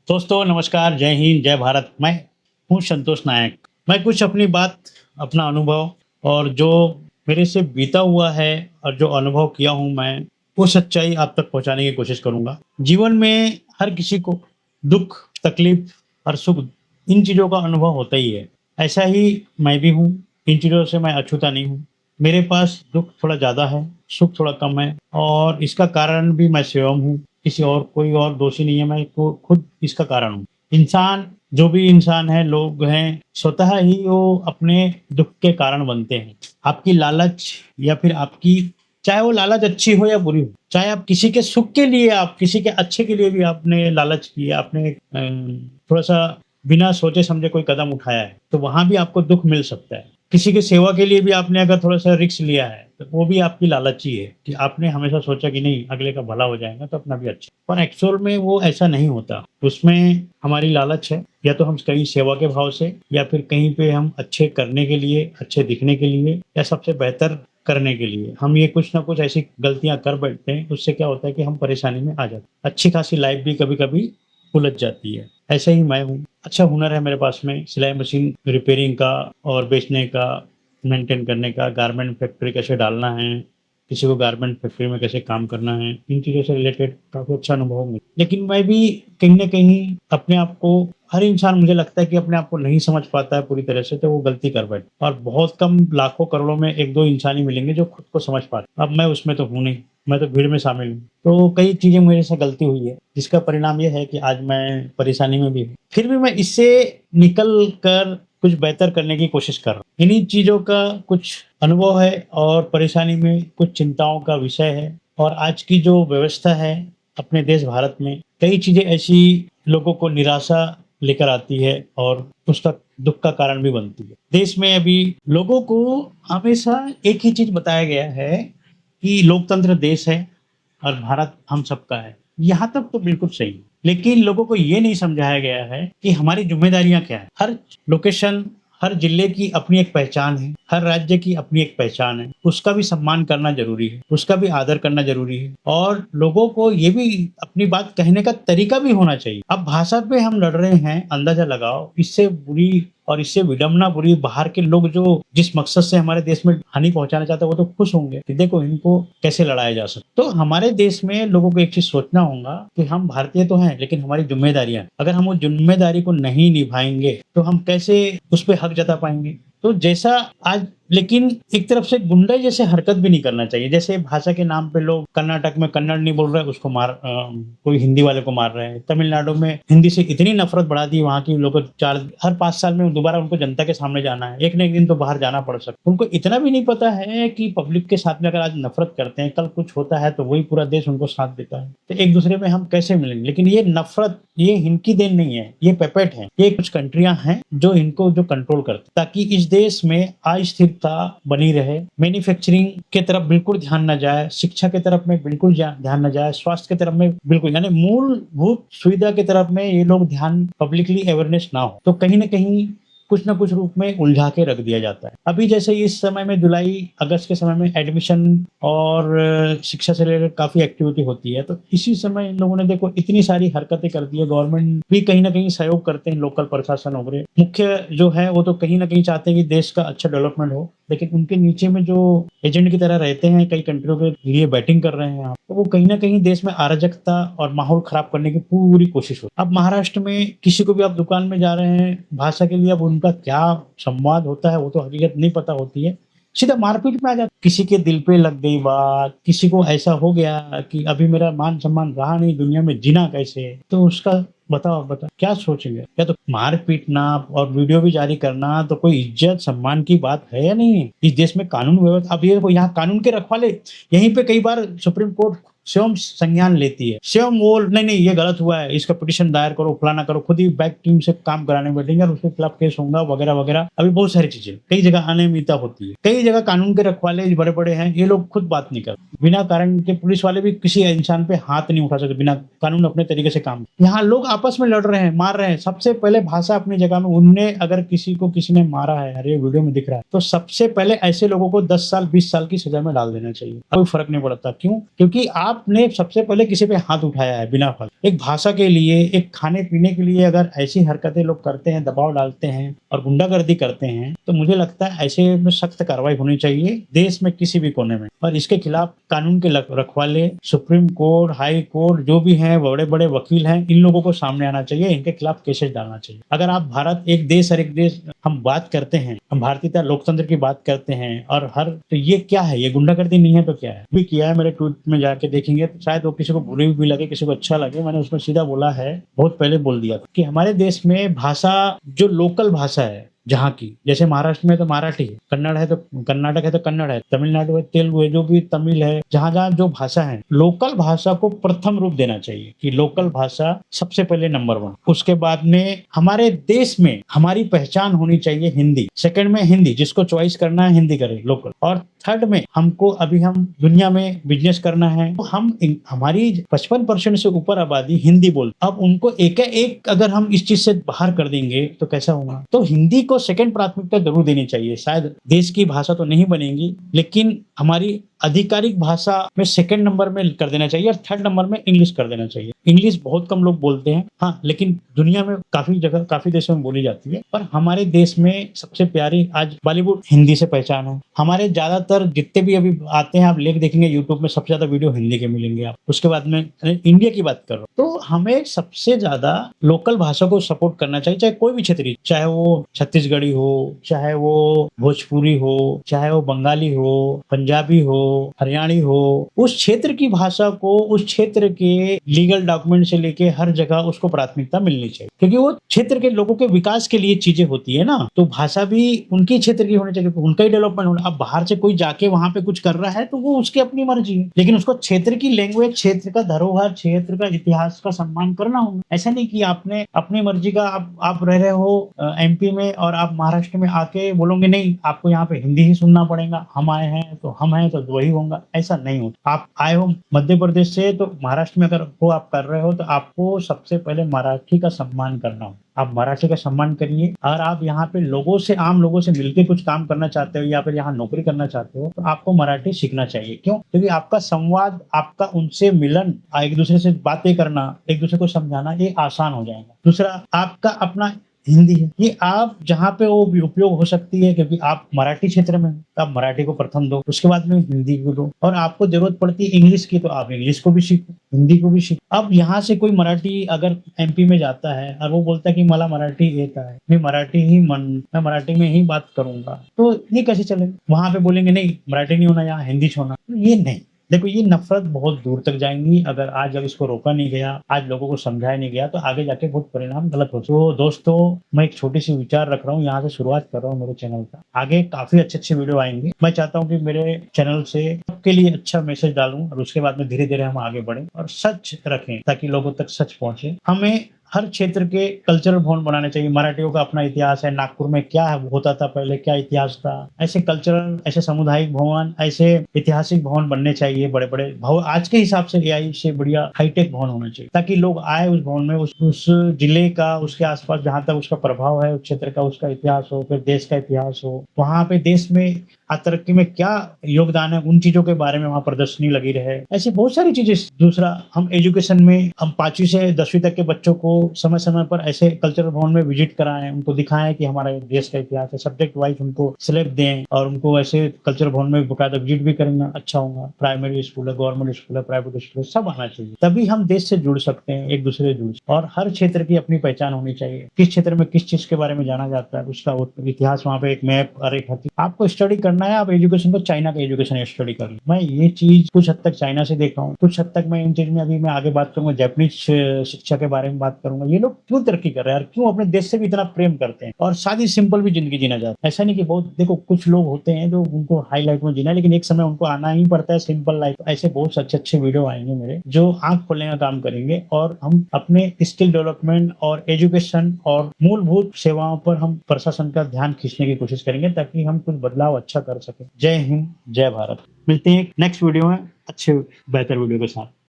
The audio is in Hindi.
दोस्तों नमस्कार, जय हिंद, जय भारत। मैं हूँ संतोष नायक। मैं कुछ अपनी बात, अपना अनुभव और जो मेरे से बीता हुआ है और जो अनुभव किया हूँ मैं, वो सच्चाई आप तक पहुँचाने की कोशिश करूँगा। जीवन में हर किसी को दुःख, तकलीफ़ और सुख इन चीज़ों का अनुभव होता ही है। ऐसा ही मैं भी हूँ, इन चीज़ों से मैं अछूता नहीं हूँ। मेरे पास दुःख थोड़ा ज़्यादा है, सुख थोड़ा कम है और इसका कारण भी मैं स्वयं हूँ। किसी और कोई और दोषी नहीं है, मैं को खुद इसका कारण हूँ। इंसान जो भी इंसान है, लोग हैं, स्वतः ही वो अपने दुःख के कारण बनते हैं। आपकी लालच या फिर आपकी चाहे वो लालच अच्छी हो या बुरी हो, चाहे आप किसी के सुख के लिए, आप किसी के अच्छे के लिए भी आपने लालच किया, आपने थोड़ा-सा बिना सोचे-समझे कोई कदम उठाया है, तो वहाँ भी आपको दुःख मिल सकता है। किसी की सेवा के लिए भी आपने अगर थोड़ा-सा रिस्क लिया है, तो वो भी आपकी लालच ही है कि आपने हमेशा सोचा कि नहीं अगले का भला हो जाएगा तो अपना भी अच्छा। पर एक्चुअल में वो ऐसा नहीं होता। उसमें हमारी लालच है, या तो हम कहीं सेवा के भाव से या फिर कहीं पे हम अच्छे करने के लिए, अच्छे दिखने के लिए या सबसे बेहतर करने के लिए हम ये कुछ ना कुछ ऐसी गलतियाँ कर बैठते हैं, उससे क्या होता है कि हम परेशानी में आ जाते हैं। अच्छी खासी लाइफ़ भी कभी-कभी उलझ जाती है। ऐसे ही मैं हूँ। अच्छा हुनर है मेरे पास में, सिलाई मशीन रिपेयरिंग का और बेचने का, मेंटेन करने का, गारमेंट फैक्ट्री कैसे डालना है, किसी को गारमेंट फैक्ट्री में कैसे काम करना है, इन चीज़ों से रिलेटेड काफ़ी अच्छा अनुभव मिला। लेकिन मैं भी कहीं न कहीं अपने आप को, हर इंसान मुझे लगता है कि अपने आप को नहीं समझ पाता है पूरी तरह से, तो वो गलती कर बैठता है और बहुत कम लाखों करोड़ों में 1-2 इंसान ही मिलेंगे जो खुद को समझ पाते। अब मैं उसमें तो हूँ नहीं, मैं तो भीड़ में शामिल हूँ। तो कई चीज़ें मेरे से गलती हुई है, जिसका परिणाम ये है कि आज मैं परेशानी में भी हूँ। फिर भी मैं इससे निकल कर कुछ बेहतर करने की कोशिश कर रहा हूँ। इन्हीं चीज़ों का कुछ अनुभव है और परेशानी में कुछ चिंताओं का विषय है और आज की जो व्यवस्था है अपने देश भारत में, कई चीज़ें ऐसी लोगों को निराशा लेकर आती है और उसका दुःख का कारण भी बनती है। देश में अभी लोगों को हमेशा एक ही चीज़ बताया गया है कि लोकतंत्र देश है और भारत हम सबका है। यहाँ तक तो बिल्कुल सही है। लेकिन लोगों को ये नहीं समझाया गया है कि हमारी ज़िम्मेदारियाँ क्या हैं। हर लोकेशन, हर जिले की अपनी एक पहचान है, हर राज्य की अपनी एक पहचान है। उसका भी सम्मान करना ज़रूरी है, उसका भी आदर करना ज़रूरी है और लोगों को ये भी अपनी बात कहने का तरीका भी होना चाहिए। अब भाषा पे हम लड़ रहे हैं, अंदाज़ा लगाओ, इससे बुरी और इससे विडंबना बुरी बाहर के लोग जो जिस मकसद से हमारे देश में हानि पहुँचाना चाहते हैं, वो तो खुश होंगे कि देखो इनको कैसे लड़ाया जा सकता है। तो हमारे देश में लोगों को एक चीज़ सोचना होगा कि हम भारतीय तो हैं, लेकिन हमारी ज़िम्मेदारियाँ, अगर हम उस ज़िम्मेदारी को नहीं निभाएँगे, तो हम कैसे उस पे हक जता पाएँगे? तो जैसा आज, लेकिन एक तरफ से गुंडा जैसे हरकत भी नहीं करना चाहिए। जैसे भाषा के नाम पे लोग कर्नाटक में कन्नड़ नहीं बोल रहे हैं, उसको कोई हिंदी वाले को मार रहे हैं। तमिलनाडु में हिंदी से इतनी नफ़रत बढ़ा दी वहाँ की लोगों, 4 हर 5 साल में दोबारा उनको जनता के सामने जाना है। एक न एक दिन तो बाहर जाना पड़ सकता है। उनको इतना भी नहीं पता है कि पब्लिक के साथ में अगर आज नफ़रत करते हैं, कल कुछ होता है तो वही पूरा देश उनको साथ देता है। तो एक-दूसरे में हम कैसे मिलेंगे? लेकिन ये नफ़रत, ये इनकी देन नहीं है, ये पेपेट है। ये कुछ कंट्रियाँ हैं जो इनको जो कंट्रोल करती हैं, ताकि इस देश में अस्थिरता बनी रहे। मैन्युफैक्चरिंग के तरफ बिल्कुल ध्यान ना जाए, शिक्षा के तरफ में बिल्कुल ध्यान ना जाए, स्वास्थ्य के तरफ में बिल्कुल, यानी मूलभूत सुविधा की तरफ में ये लोग ध्यान, पब्लिकली अवेयरनेस ना हो, तो कहीं न कहीं कुछ न कुछ रूप में उलझा के रख दिया जाता है। अभी जैसे इस समय में जुलाई, अगस्त के समय में एडमिशन और शिक्षा से रिलेटेड काफ़ी एक्टिविटी होती है, तो इसी समय इन लोगों ने देखो इतनी सारी हरकतें कर दी है। गवर्नमेंट भी कहीं न कहीं सहयोग करते हैं, लोकल प्रशासन वगैरह। मुख्य जो है वो तो कहीं न कहीं चाहते हैं कि देश का अच्छा डेवलपमेंट हो, लेकिन उनके नीचे में जो एजेंट की तरह रहते हैं, कई कंट्रियों के लिए बैटिंग कर रहे हैं आप, तो वो कहीं न कहीं देश में अराजकता और माहौल खराब करने की पूरी कोशिश हो। अब महाराष्ट्र में किसी को भी आप दुकान में जा रहे हैं, भाषा के लिए अब उनका क्या संवाद होता है वो तो हकीकत नहीं पता होती है। सीधा मारपीट में आ जाता, किसी के दिल पे लग गई बात, किसी को ऐसा हो गया कि अभी मेरा मान-सम्मान रहा नहीं, दुनिया में जीना कैसे? तो उसका बताओ क्या सोचेंगे? या तो मार पीटना और वीडियो भी जारी करना तो कोई इज्जत सम्मान की बात है या नहीं है? इस देश में कानून व्यवस्था, अब ये देखो यहाँ कानून के रखवाले, यहीं पे कई बार सुप्रीम कोर्ट स्वयं संज्ञान लेती है, स्वयं वो नहीं ये गलत हुआ है, इसका पिटीशन दायर करो, फलाना करो, खुद ही बैक टीम से काम कराने बैठेंगे और उसके खिलाफ केस होगा वगैरह वगैरह। अभी बहुत सारी चीजें, कई जगह अनियमितता होती है, कई जगह कानून के रखवाले बड़े बड़े हैं, ये लोग खुद बात नहीं करते। बिना कारण के पुलिस वाले भी किसी इंसान पे हाथ नहीं उठा सकते, बिना कानून अपने तरीके से काम। यहाँ लोग आपस में लड़ रहे हैं, मार रहे हैं। सबसे पहले भाषा अपनी जगह में, उनने अगर किसी ने मारा है, अरे वीडियो में दिख रहा है, तो सबसे पहले ऐसे लोगों को 10 साल 20 साल की सजा में डाल देना चाहिए। कोई फर्क नहीं पड़ता। क्यों? क्योंकि आप आपने सबसे पहले किसी पे हाथ उठाया है बिना फल। एक भाषा के लिए, एक खाने-पीने के लिए अगर ऐसी हरकतें लोग करते हैं, दबाव डालते हैं और गुंडागर्दी करते हैं, तो मुझे लगता है ऐसे में सख्त कार्रवाई होनी चाहिए देश में किसी भी कोने में। और इसके खिलाफ कानून के रखवाले, सुप्रीम कोर्ट, हाई कोर्ट जो भी हैं, बड़े-बड़े वकील हैं, इन लोगों को सामने आना चाहिए, इनके खिलाफ केसेस डालना चाहिए। अगर आप भारत एक देश और एक देश हम बात करते हैं, हम भारतीयता लोकतंत्र की बात करते हैं और हर तो ये क्या है? ये गुंडागर्दी नहीं है तो क्या है? भी किया है मेरे ट्वीट में जाके देखेंगे तो शायद वो किसी को बुरी भी लगे, किसी को अच्छा लगे। मैंने उसमें सीधा बोला है, बहुत पहले बोल दिया था कि हमारे देश में भाषा जो लोकल भाषा है जहाँ की, जैसे महाराष्ट्र में तो मराठी है, कन्नड़ है तो कर्नाटक है तो कन्नड़ है, तमिलनाडु है, तेलुगु है, जो भी तमिल है, जहाँ-जहाँ जो भाषा है, लोकल भाषा को प्रथम रूप देना चाहिए कि लोकल भाषा सबसे पहले नंबर 1। उसके बाद में हमारे देश में हमारी पहचान होनी चाहिए हिंदी, सेकंड में हिंदी, जिसको चॉइस करना है हिंदी करे लोकल, और थर्ड में हमको अभी हम दुनिया में बिजनेस करना है तो हम हमारी 55% से ऊपर आबादी हिंदी बोलती। अब उनको एक अगर हम इस चीज से बाहर कर देंगे तो कैसा होगा? तो हिंदी को सेकंड प्राथमिकता जरूर देनी चाहिए। शायद देश की भाषा तो नहीं बनेगी, लेकिन हमारी आधिकारिक भाषा में सेकंड नंबर में कर देना चाहिए और थर्ड नंबर में इंग्लिश कर देना चाहिए। इंग्लिश बहुत कम लोग बोलते हैं, हाँ, लेकिन दुनिया में काफी जगह, काफी देशों में बोली जाती है। पर हमारे देश में सबसे प्यारी आज बॉलीवुड हिंदी से पहचान है। हमारे ज्यादातर जितने भी अभी आते हैं, आप लेख देखेंगे यूट्यूब में, सबसे ज्यादा वीडियो हिंदी के मिलेंगे आप। उसके बाद में इंडिया की बात कर रहा हूँ, तो हमें सबसे ज्यादा लोकल भाषा को सपोर्ट करना चाहिए, चाहे कोई भी क्षेत्रीय, चाहे वो छत्तीसगढ़ी हो, चाहे वो भोजपुरी हो, चाहे वो बंगाली हो, पंजाबी हो, हरियाणी हो, उस क्षेत्र की भाषा को, उस क्षेत्र के लीगल डॉक्यूमेंट से लेके हर जगह उसको प्राथमिकता मिलनी चाहिए, क्योंकि वो क्षेत्र के लोगों के विकास के लिए चीजें होती है ना। तो भाषा भी उनकी क्षेत्र की होनी चाहिए, उनका ही डेवलपमेंट होना। अब बाहर से कोई जाके वहां पे कुछ कर रहा है तो वो उसकी अपनी मर्जी है, लेकिन उसको क्षेत्र की लैंग्वेज, क्षेत्र का धरोहर, क्षेत्र का इतिहास का सम्मान करना होगा। ऐसा नहीं कि आपने अपनी मर्जी का आप रह रहे हो एमपी में और आप महाराष्ट्र में आके बोलोगे नहीं आपको यहाँ पे हिंदी ही सुनना पड़ेगा, हम आए हैं तो हम हैं तो वही होगा। ऐसा नहीं होता। आप आए हो मध्य प्रदेश से तो महाराष्ट्र में अगर वो आप कर रहे हो तो आपको सबसे पहले मराठी का सम्मान करना हो। आप मराठी का सम्मान करिए। और आप यहाँ पे लोगों से, आम लोगों से मिलके कुछ काम करना चाहते हो या फिर यहाँ नौकरी करना चाहते हो तो आपको मराठी सीखना चाहिए। क्यों? क्योंकि आपका संवाद, आपका उनसे मिलन, एक दूसरे से बातें करना, एक दूसरे को समझाना, ये आसान हो जाएगा। दूसरा, आपका अपना हिंदी है, ये आप जहाँ पे वो उपयोग हो सकती है, क्योंकि आप मराठी क्षेत्र में तो आप मराठी को प्रथम दो, उसके बाद में हिंदी को दो, और आपको जरूरत पड़ती है इंग्लिश की तो आप इंग्लिश को भी सीखो, हिंदी को भी सीखो। अब यहाँ से कोई मराठी अगर एमपी में जाता है और वो बोलता है कि मला मराठी येता है, मैं मराठी में ही बात करूंगा, तो ये कैसे चलेगा? वहां पे बोलेंगे नहीं मराठी नहीं होना, यहाँ हिंदी होना, ये नहीं। देखो, ये नफरत बहुत दूर तक जाएंगी अगर आज जब इसको रोका नहीं गया, आज लोगों को समझाया नहीं गया, तो आगे जाके बहुत परिणाम गलत हो। तो दोस्तों, मैं एक छोटी सी विचार रख रहा हूँ, यहाँ से शुरुआत कर रहा हूँ मेरे चैनल का। आगे काफी अच्छे वीडियो आएंगे। मैं चाहता हूँ कि मेरे चैनल से सबके लिए अच्छा मैसेज डालूं और उसके बाद में धीरे धीरे हम आगे बढ़े और सच रखें ताकि लोगों तक सच पहुंचे। हमें हर क्षेत्र के कल्चरल भवन बनाने चाहिए। मराठियों का अपना इतिहास है, नागपुर में क्या होता था पहले, क्या इतिहास था, ऐसे कल्चरल, ऐसे सामुदायिक भवन, ऐसे ऐतिहासिक भवन बनने चाहिए। बड़े बड़े भवन आज के हिसाब से एआई से बढ़िया हाईटेक भवन होना चाहिए, ताकि लोग आए उस भवन में, उस जिले का, उसके आसपास जहां तक उसका प्रभाव है, उस क्षेत्र का उसका इतिहास हो, फिर देश का इतिहास हो, वहां पे देश में तरक्की में क्या योगदान है, उन चीजों के बारे में वहां प्रदर्शनी लगी रहे। ऐसी बहुत सारी चीजें। दूसरा, हम एजुकेशन में हम 5वीं से 10वीं तक के बच्चों को समय समय पर ऐसे कल्चरल भवन में विजिट कराएं, उनको दिखाएं कि हमारा देश का इतिहास है। सब्जेक्ट वाइज उनको सिलेक्ट दें और उनको ऐसे कल्चरल भवन में बकायदा विजिट भी करेंगे, अच्छा होगा। प्राइमरी स्कूल है, गवर्नमेंट स्कूल है, प्राइवेट स्कूल है, सब आना चाहिए, तभी हम देश से जुड़ सकते हैं, एक दूसरे से जुड़। और हर क्षेत्र की अपनी पहचान होनी चाहिए, किस क्षेत्र में किस चीज के बारे में जाना जाता है, उसका इतिहास वहाँ पे एक मैप और एक आपको स्टडी करना है। आप एजुकेशन को चाइना का एजुकेशन स्टडी कर लो। मैं ये चीज कुछ हद तक चाइना से देख रहा हूँ, कुछ हद तक मैं इन चीज में अभी मैं आगे बात करूंगा, जापानीज शिक्षा के बारे में बात करूंगा। ये लोग क्यों तरक्की कर रहे हैं और क्यों अपने देश से भी इतना प्रेम करते हैं और सादी सिंपल भी जिंदगी जीना चाहते हैं। ऐसा नहीं कि बहुत, देखो कुछ लोग होते हैं जो उनको हाईलाइट में जीना है, लेकिन एक समय उनको आना ही पड़ता है सिंपल लाइफ। ऐसे बहुत अच्छे वीडियो आएंगे मेरे जो आंख खोलने का काम करेंगे और हम अपने स्किल डेवलपमेंट और एजुकेशन और मूलभूत सेवाओं पर हम प्रशासन का ध्यान खींचने की कोशिश करेंगे ताकि हम कुछ बदलाव अच्छा कर सके। जय हिंद, जय भारत। मिलते हैं नेक्स्ट वीडियो में अच्छे बेहतर वीडियो के साथ।